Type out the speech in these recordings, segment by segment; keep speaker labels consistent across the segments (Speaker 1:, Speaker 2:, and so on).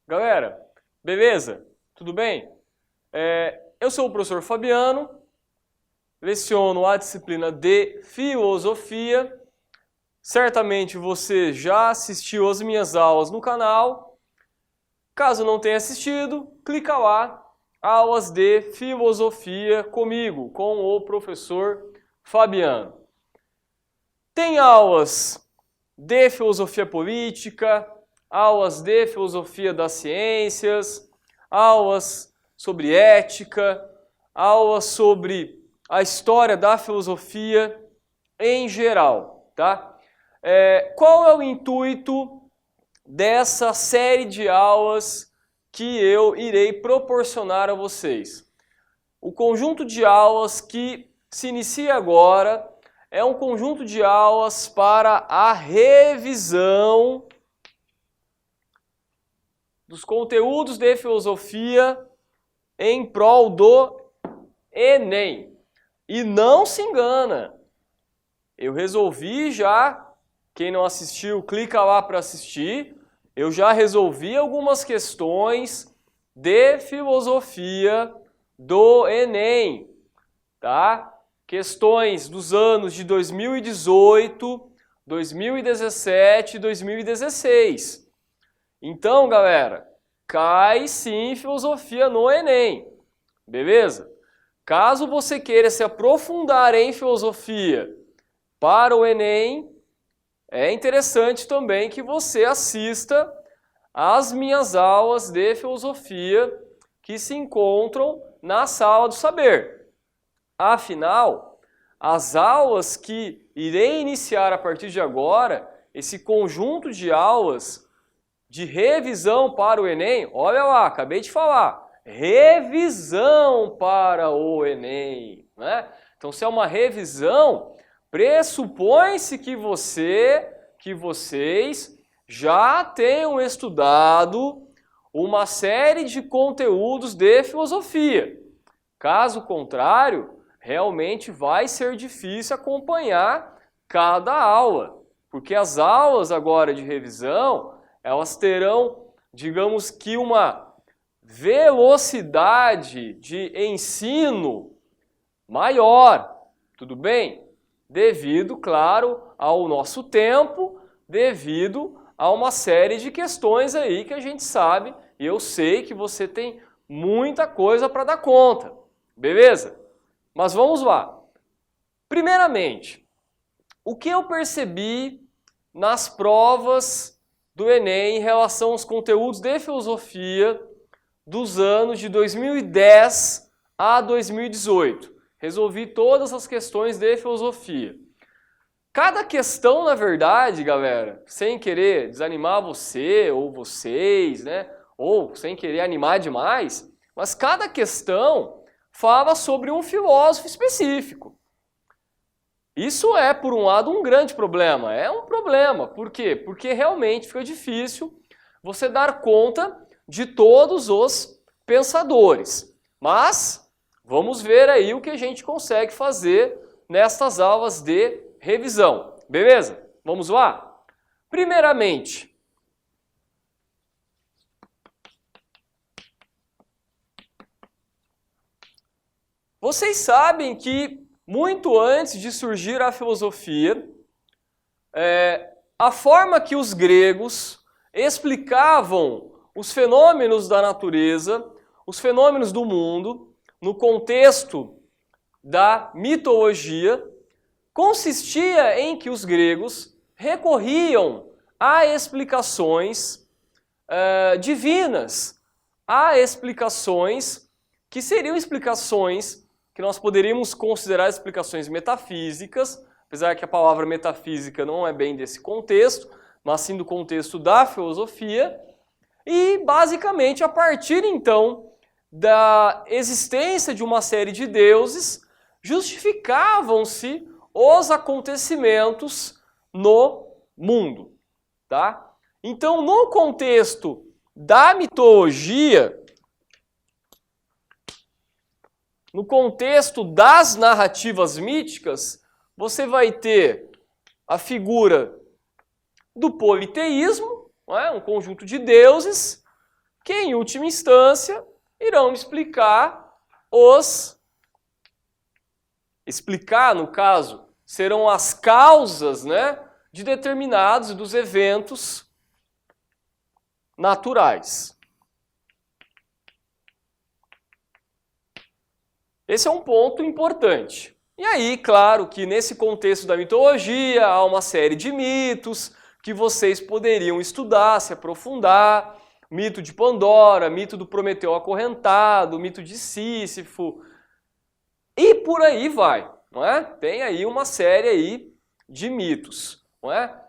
Speaker 1: Galera, beleza? Tudo bem? Eu sou o professor Fabiano, leciono a disciplina de Filosofia. Certamente você já assistiu as minhas aulas no canal. Caso não tenha assistido, clica lá, aulas de Filosofia comigo, com o professor Fabiano. Tem aulas de Filosofia Política, aulas de Filosofia das Ciências, aulas sobre ética, aulas sobre a história da filosofia em geral, tá? Qual é o intuito dessa série de aulas que eu irei proporcionar a vocês? O conjunto de aulas que se inicia agora é um conjunto de aulas para a revisão dos conteúdos de filosofia em prol do Enem. E não se engana, eu resolvi já, quem não assistiu, clica lá para assistir, eu já resolvi algumas questões de filosofia do Enem, tá? Questões dos anos de 2018, 2017 e 2016. Então, galera, cai sim filosofia no Enem, beleza? Caso você queira se aprofundar em filosofia para o Enem, é interessante também que você assista às minhas aulas de filosofia que se encontram na Sala do Saber. Afinal, as aulas que irei iniciar a partir de agora, esse conjunto de aulas de revisão para o Enem, olha lá, acabei de falar, revisão para o Enem, né? Então, se é uma revisão, pressupõe-se que vocês já tenham estudado uma série de conteúdos de filosofia. Caso contrário, realmente vai ser difícil acompanhar cada aula, porque as aulas agora de revisão, elas terão, digamos que uma velocidade de ensino maior, tudo bem? Devido, claro, ao nosso tempo, devido a uma série de questões aí que a gente sabe, e eu sei que você tem muita coisa para dar conta, beleza? Mas vamos lá. Primeiramente, o que eu percebi nas provas do Enem em relação aos conteúdos de filosofia dos anos de 2010 a 2018. Resolvi todas as questões de filosofia. Cada questão, na verdade, galera, sem querer desanimar você ou vocês, né? Ou sem querer animar demais, mas cada questão fala sobre um filósofo específico. Isso é, por um lado, um grande problema. É um problema. Por quê? Porque realmente fica difícil você dar conta de todos os pensadores. Mas vamos ver aí o que a gente consegue fazer nestas aulas de revisão. Beleza? Vamos lá? Primeiramente, vocês sabem que muito antes de surgir a filosofia, a forma que os gregos explicavam os fenômenos da natureza, os fenômenos do mundo, no contexto da mitologia, consistia em que os gregos recorriam a explicações divinas, a explicações que seriam explicações que nós poderíamos considerar explicações metafísicas, apesar que a palavra metafísica não é bem desse contexto, mas sim do contexto da filosofia, e basicamente a partir então da existência de uma série de deuses, justificavam-se os acontecimentos no mundo, tá? Então, no contexto da mitologia, no contexto das narrativas míticas, você vai ter a figura do politeísmo, não é? Um conjunto de deuses que, em última instância, irão explicar, no caso, serão as causas, né, de determinados dos eventos naturais. Esse é um ponto importante. E aí, claro que nesse contexto da mitologia há uma série de mitos que vocês poderiam estudar, se aprofundar. Mito de Pandora, mito do Prometeu acorrentado, mito de Sísifo. E por aí vai, não é? Tem aí uma série aí de mitos, não é?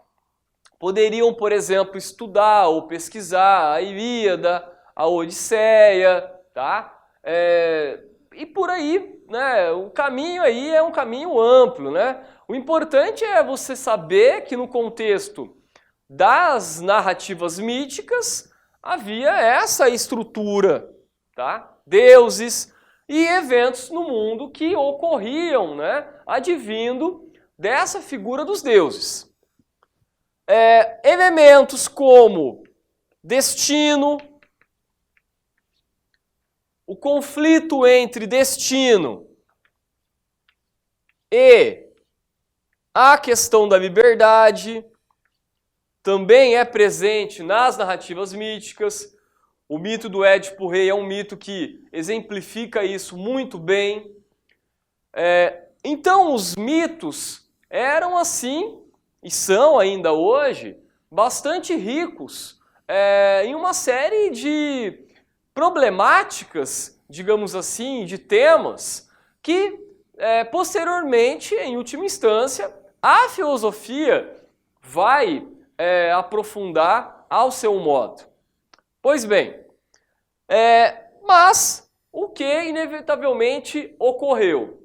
Speaker 1: Poderiam, por exemplo, estudar ou pesquisar a Ilíada, a Odisseia, tá? E por aí, né? O caminho aí é um caminho amplo, né? O importante é você saber que no contexto das narrativas míticas havia essa estrutura, tá? Deuses e eventos no mundo que ocorriam, né? Advindo dessa figura dos deuses. Elementos como destino, o conflito entre destino e a questão da liberdade também é presente nas narrativas míticas. O mito do Édipo Rei é um mito que exemplifica isso muito bem. Então, os mitos eram assim, e são ainda hoje, bastante ricos em uma série de problemáticas, digamos assim, de temas que, posteriormente, em última instância, a filosofia vai aprofundar ao seu modo. Pois bem, mas o que inevitavelmente ocorreu?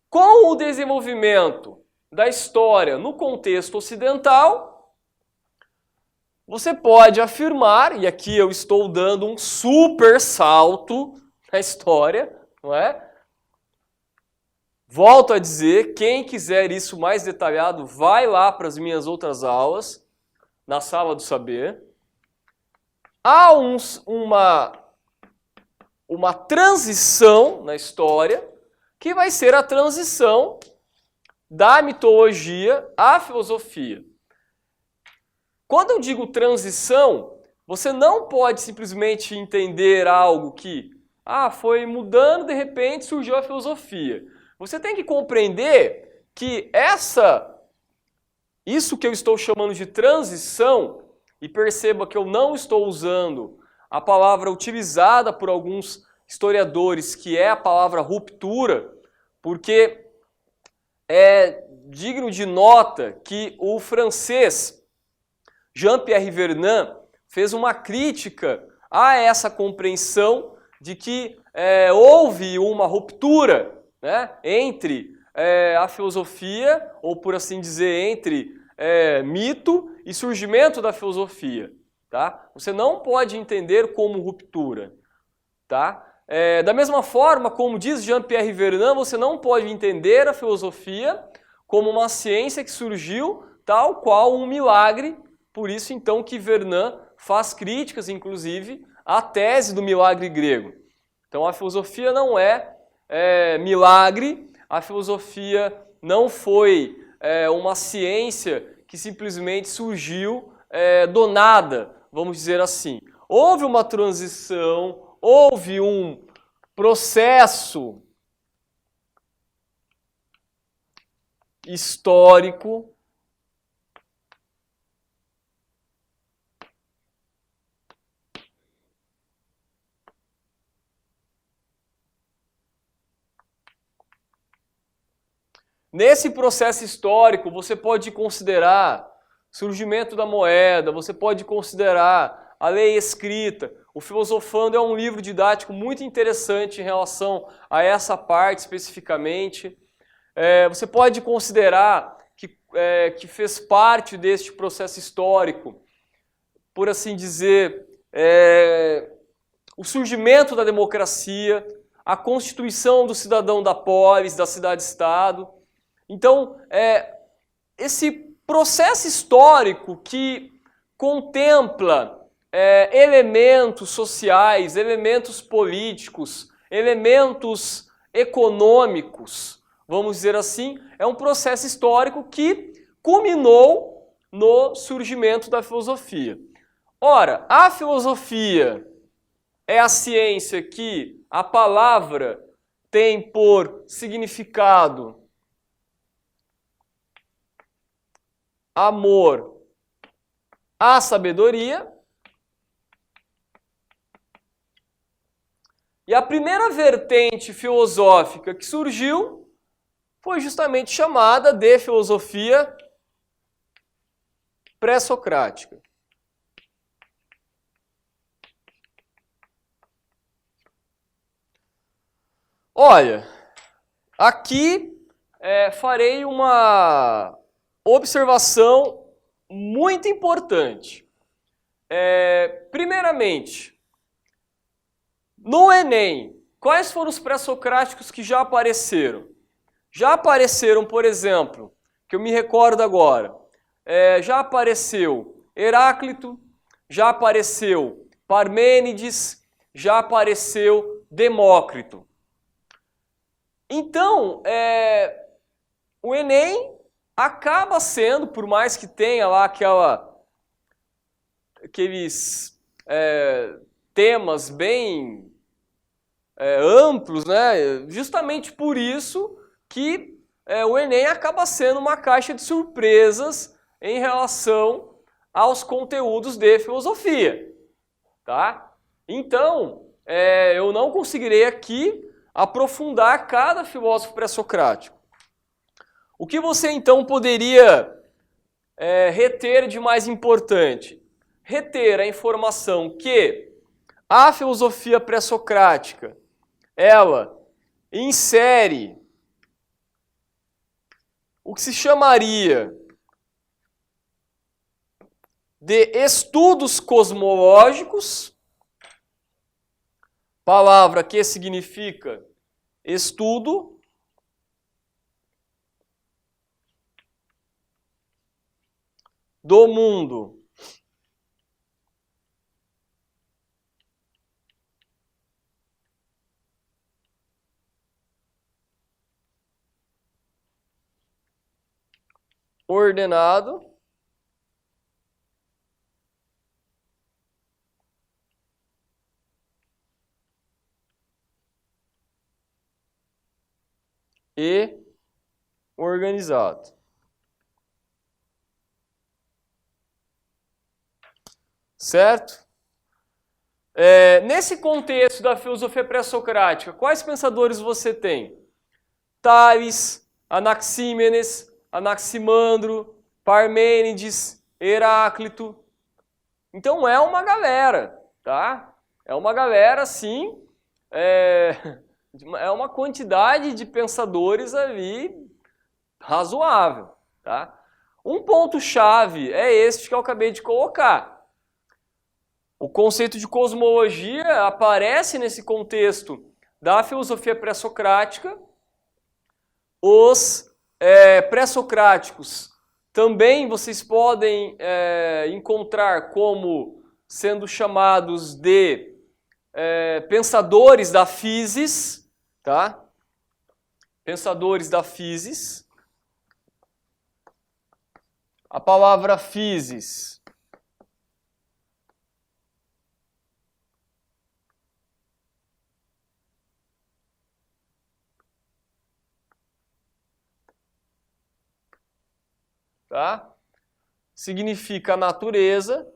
Speaker 1: Com o desenvolvimento da história no contexto ocidental, você pode afirmar, e aqui eu estou dando um super salto na história, não é? Volto a dizer, quem quiser isso mais detalhado, vai lá para as minhas outras aulas, na Sala do Saber. Há uma transição na história, que vai ser a transição da mitologia à filosofia. Quando eu digo transição, você não pode simplesmente entender algo que foi mudando, de repente surgiu a filosofia. Você tem que compreender que isso que eu estou chamando de transição, e perceba que eu não estou usando a palavra utilizada por alguns historiadores, que é a palavra ruptura, porque é digno de nota que o francês Jean-Pierre Vernant fez uma crítica a essa compreensão de que houve uma ruptura, né, entre a filosofia, ou por assim dizer, entre mito e surgimento da filosofia. Tá? Você não pode entender como ruptura. Tá? Da mesma forma, como diz Jean-Pierre Vernant, você não pode entender a filosofia como uma ciência que surgiu tal qual um milagre. Por isso, então, que Vernant faz críticas, inclusive, à tese do milagre grego. Então, a filosofia não é milagre, a filosofia não foi uma ciência que simplesmente surgiu do nada, vamos dizer assim. Houve uma transição, houve um processo histórico Nesse processo histórico, você pode considerar surgimento da moeda, você pode considerar a lei escrita. O Filosofando é um livro didático muito interessante em relação a essa parte especificamente. Você pode considerar que fez parte deste processo histórico, por assim dizer, o surgimento da democracia, a constituição do cidadão da polis, da cidade-estado. Então, esse processo histórico que contempla elementos sociais, elementos políticos, elementos econômicos, vamos dizer assim, é um processo histórico que culminou no surgimento da filosofia. Ora, a filosofia é a ciência que a palavra tem por significado amor à sabedoria. E a primeira vertente filosófica que surgiu foi justamente chamada de filosofia pré-socrática. Olha, aqui farei uma observação muito importante. Primeiramente, no Enem, quais foram os pré-socráticos que já apareceram? Já apareceram, por exemplo, que eu me recordo agora, já apareceu Heráclito, já apareceu Parmênides, já apareceu Demócrito. Então, o Enem acaba sendo, por mais que tenha lá aqueles temas bem amplos, né? Justamente por isso que o Enem acaba sendo uma caixa de surpresas em relação aos conteúdos de filosofia, tá? Então, eu não conseguirei aqui aprofundar cada filósofo pré-socrático. O que você então poderia reter de mais importante? Reter a informação que a filosofia pré-socrática, ela insere o que se chamaria de estudos cosmológicos, palavra que significa estudo do mundo ordenado e organizado. Certo? Nesse contexto da filosofia pré-socrática, quais pensadores você tem? Tales, Anaxímenes, Anaximandro, Parmênides, Heráclito. Então é uma galera, tá? É uma galera, sim, é uma quantidade de pensadores ali razoável, tá? Um ponto-chave é este que eu acabei de colocar. O conceito de cosmologia aparece nesse contexto da filosofia pré-socrática. Os pré-socráticos também vocês podem encontrar como sendo chamados de pensadores da physis, tá? Pensadores da physis. A palavra physis tá? Significa natureza.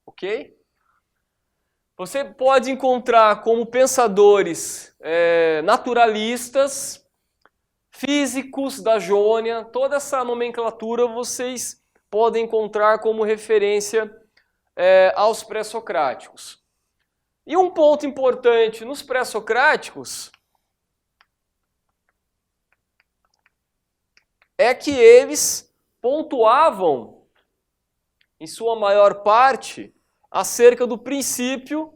Speaker 1: Ok? Você pode encontrar como pensadores naturalistas, físicos da Jônia, toda essa nomenclatura vocês podem encontrar como referência aos pré-socráticos. E um ponto importante nos pré-socráticos é que eles pontuavam, em sua maior parte, acerca do princípio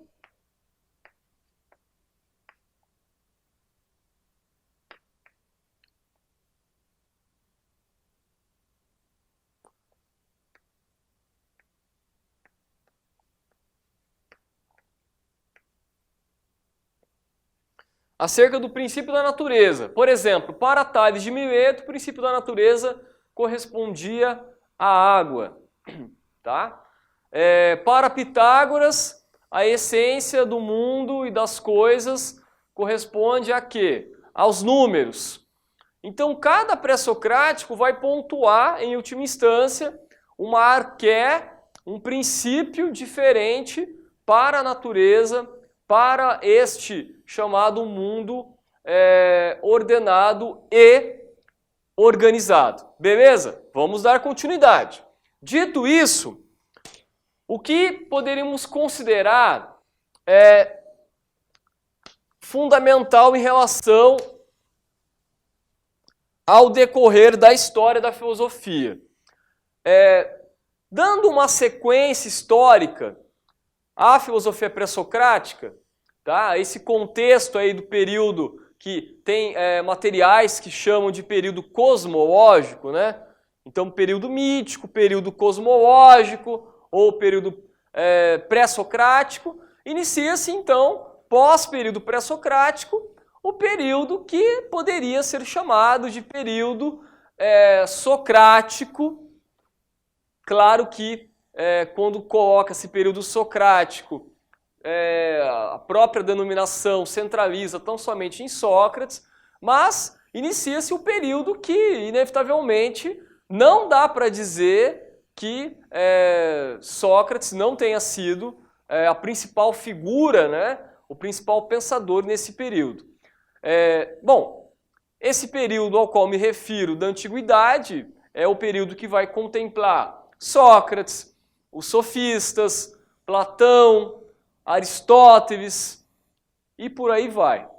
Speaker 1: da natureza. Por exemplo, para Tales de Mileto, o princípio da natureza correspondia à água. Tá? Para Pitágoras, a essência do mundo e das coisas corresponde a quê? Aos números. Então, cada pré-socrático vai pontuar, em última instância, uma arqué, um princípio diferente para a natureza, para este chamado mundo ordenado e organizado. Beleza? Vamos dar continuidade. Dito isso, o que poderíamos considerar fundamental em relação ao decorrer da história da filosofia? Dando uma sequência histórica à filosofia pré-socrática, tá? Esse contexto aí do período que tem materiais que chamam de período cosmológico, né? Então, período mítico, período cosmológico ou período pré-socrático. Inicia-se, então, pós-período pré-socrático, o período que poderia ser chamado de período socrático. Claro que quando coloca-se período socrático, a própria denominação centraliza tão somente em Sócrates, mas inicia-se o período que, inevitavelmente, não dá para dizer que Sócrates não tenha sido a principal figura, né, o principal pensador nesse período. Bom, esse período ao qual me refiro da antiguidade é o período que vai contemplar Sócrates, os sofistas, Platão, Aristóteles e por aí vai.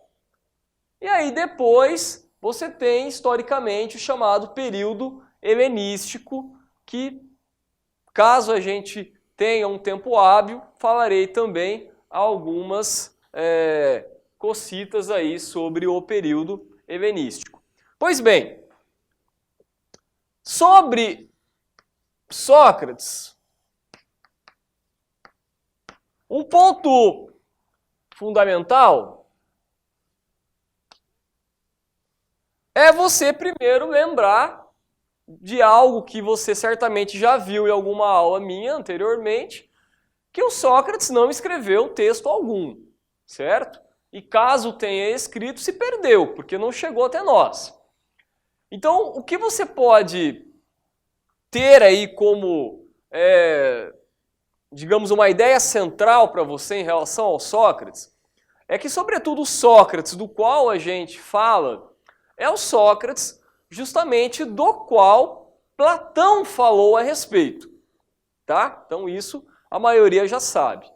Speaker 1: E aí depois você tem historicamente o chamado período helenístico, que, caso a gente tenha um tempo hábil, falarei também algumas cocitas aí sobre o período helenístico. Pois bem, sobre Sócrates, um ponto fundamental é você primeiro lembrar de algo que você certamente já viu em alguma aula minha anteriormente, que o Sócrates não escreveu texto algum, certo? E caso tenha escrito, se perdeu, porque não chegou até nós. Então, o que você pode ter aí como, digamos, uma ideia central para você em relação ao Sócrates, é que, sobretudo, o Sócrates do qual a gente fala é o Sócrates justamente do qual Platão falou a respeito. Tá? Então isso a maioria já sabe.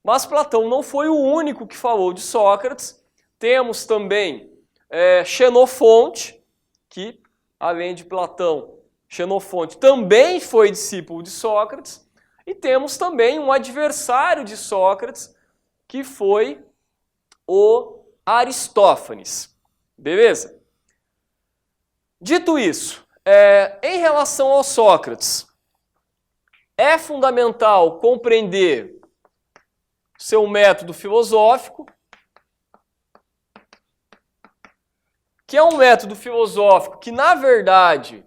Speaker 1: Mas Platão não foi o único que falou de Sócrates. Temos também Xenofonte, que além de Platão, Xenofonte também foi discípulo de Sócrates. E temos também um adversário de Sócrates, que foi o Aristófanes. Beleza? Dito isso, em relação ao Sócrates, é fundamental compreender seu método filosófico, que é um método filosófico que, na verdade,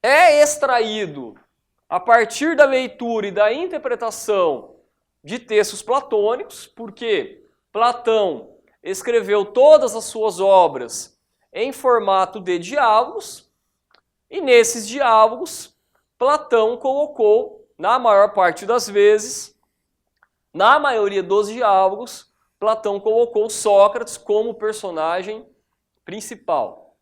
Speaker 1: é extraído a partir da leitura e da interpretação de textos platônicos, porque Platão escreveu todas as suas obras em formato de diálogos, e nesses diálogos Platão colocou, na maior parte das vezes, na maioria dos diálogos, Platão colocou Sócrates como personagem principal.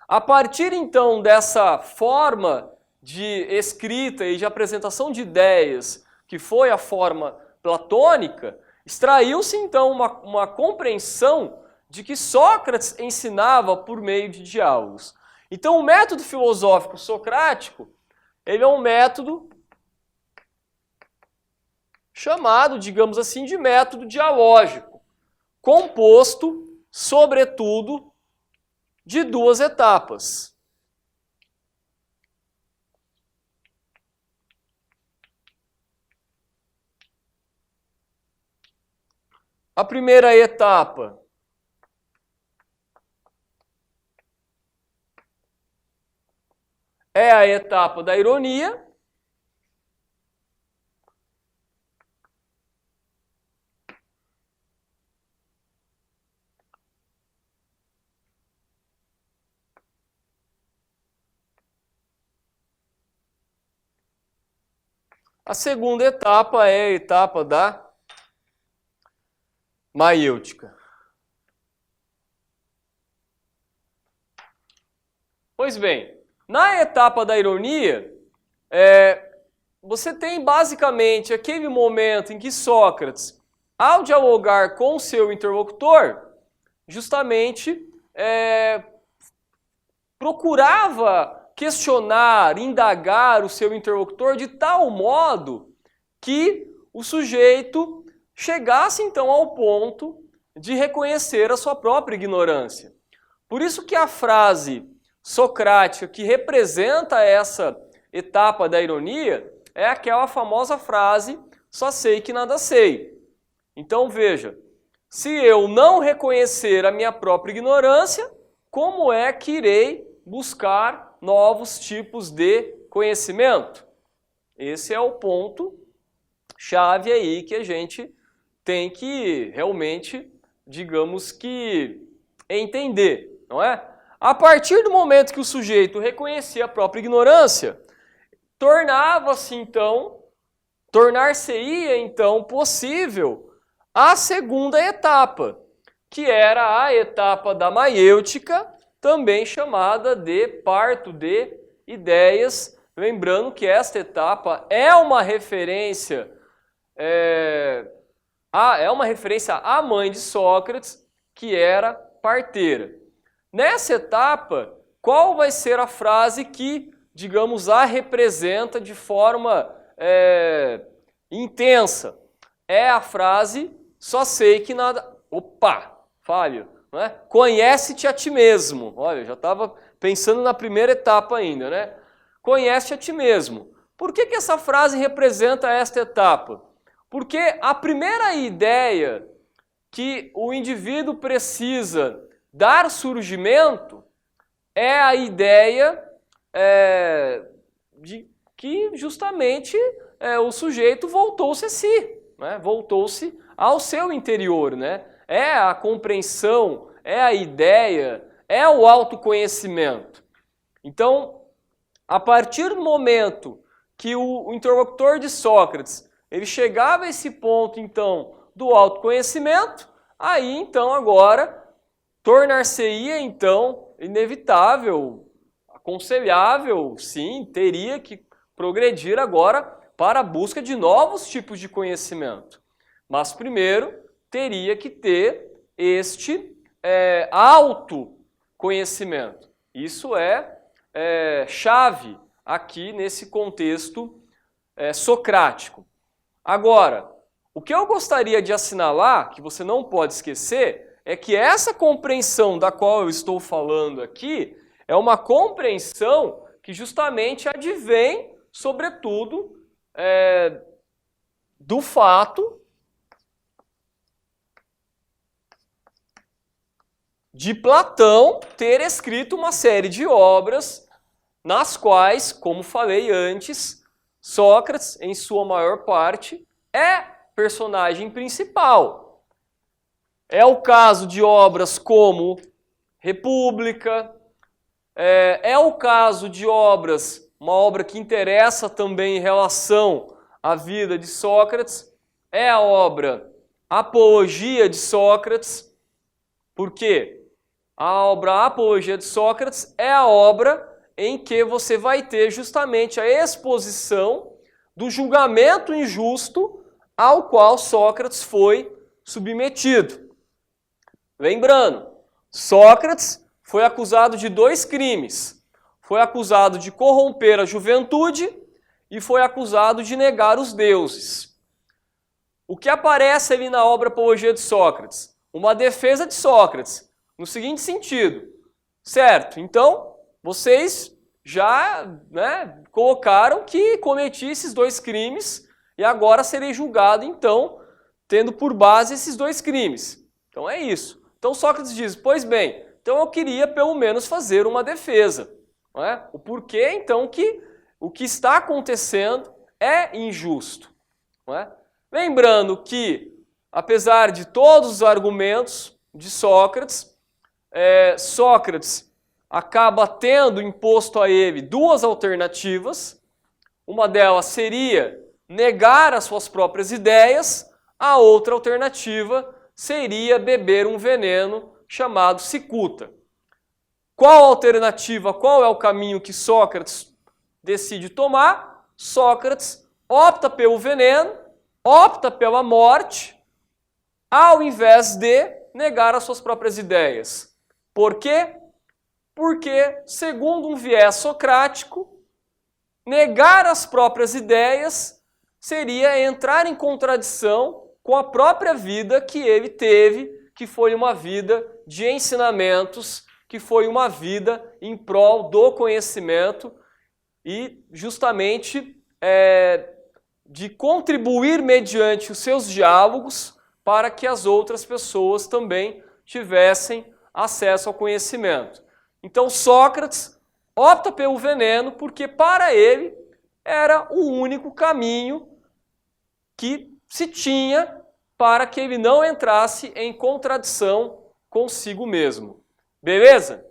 Speaker 1: A partir então dessa forma de escrita e de apresentação de ideias, que foi a forma platônica, extraiu-se então uma compreensão de que Sócrates ensinava por meio de diálogos. Então, o método filosófico socrático, ele é um método chamado, digamos assim, de método dialógico, composto, sobretudo, de duas etapas. A primeira etapa é a etapa da ironia. A segunda etapa é a etapa da maiêutica. Pois bem, na etapa da ironia, você tem basicamente aquele momento em que Sócrates, ao dialogar com o seu interlocutor, justamente procurava questionar, indagar o seu interlocutor de tal modo que o sujeito chegasse então ao ponto de reconhecer a sua própria ignorância. Por isso que a frase socrática que representa essa etapa da ironia é aquela famosa frase, só sei que nada sei. Então veja, se eu não reconhecer a minha própria ignorância, como é que irei buscar novos tipos de conhecimento? Esse é o ponto chave aí que a gente tem que realmente, digamos que, entender, não é? A partir do momento que o sujeito reconhecia a própria ignorância, tornar-se-ia então possível a segunda etapa, que era a etapa da maiêutica, também chamada de parto de ideias. Lembrando que esta etapa é uma referência à mãe de Sócrates, que era parteira. Nessa etapa, qual vai ser a frase que, digamos, a representa de forma intensa? É a frase, só sei que nada... Opa, falho, não é? Conhece-te a ti mesmo. Olha, eu já estava pensando na primeira etapa ainda, né? Conhece-te a ti mesmo. Por que essa frase representa esta etapa? Porque a primeira ideia que o indivíduo precisa dar surgimento é a ideia de que justamente o sujeito voltou-se a si, né? Voltou-se ao seu interior, né? É a compreensão, é a ideia, é o autoconhecimento. Então, a partir do momento que o interlocutor de Sócrates ele chegava a esse ponto, então, do autoconhecimento, aí, então, agora, tornar-se-ia, então, inevitável, aconselhável, sim, teria que progredir agora para a busca de novos tipos de conhecimento. Mas, primeiro, teria que ter este autoconhecimento. Isso é chave aqui nesse contexto socrático. Agora, o que eu gostaria de assinalar, que você não pode esquecer, é que essa compreensão da qual eu estou falando aqui é uma compreensão que justamente advém, sobretudo, do fato de Platão ter escrito uma série de obras nas quais, como falei antes, Sócrates, em sua maior parte, é personagem principal. É o caso de obras como República, é o caso de obras, uma obra que interessa também em relação à vida de Sócrates, é a obra Apologia de Sócrates. Por quê? A obra Apologia de Sócrates é a obra em que você vai ter justamente a exposição do julgamento injusto ao qual Sócrates foi submetido. Lembrando, Sócrates foi acusado de 2 crimes. Foi acusado de corromper a juventude e foi acusado de negar os deuses. O que aparece ali na obra Apologia de Sócrates? Uma defesa de Sócrates, no seguinte sentido, certo? Então, vocês já colocaram que cometi esses 2 crimes e agora serei julgado, então, tendo por base esses 2 crimes. Então é isso. Então Sócrates diz, pois bem, então eu queria pelo menos fazer uma defesa. Não é? O porquê, então, que o que está acontecendo é injusto. Não é? Lembrando que, apesar de todos os argumentos de Sócrates, Sócrates acaba tendo imposto a ele 2 alternativas. Uma delas seria negar as suas próprias ideias, a outra alternativa seria beber um veneno chamado cicuta. Qual a alternativa, qual é o caminho que Sócrates decide tomar? Sócrates opta pelo veneno, opta pela morte, ao invés de negar as suas próprias ideias. Por quê? Porque, segundo um viés socrático, negar as próprias ideias seria entrar em contradição com a própria vida que ele teve, que foi uma vida de ensinamentos, que foi uma vida em prol do conhecimento e justamente de contribuir mediante os seus diálogos para que as outras pessoas também tivessem acesso ao conhecimento. Então Sócrates opta pelo veneno porque para ele era o único caminho que se tinha para que ele não entrasse em contradição consigo mesmo. Beleza?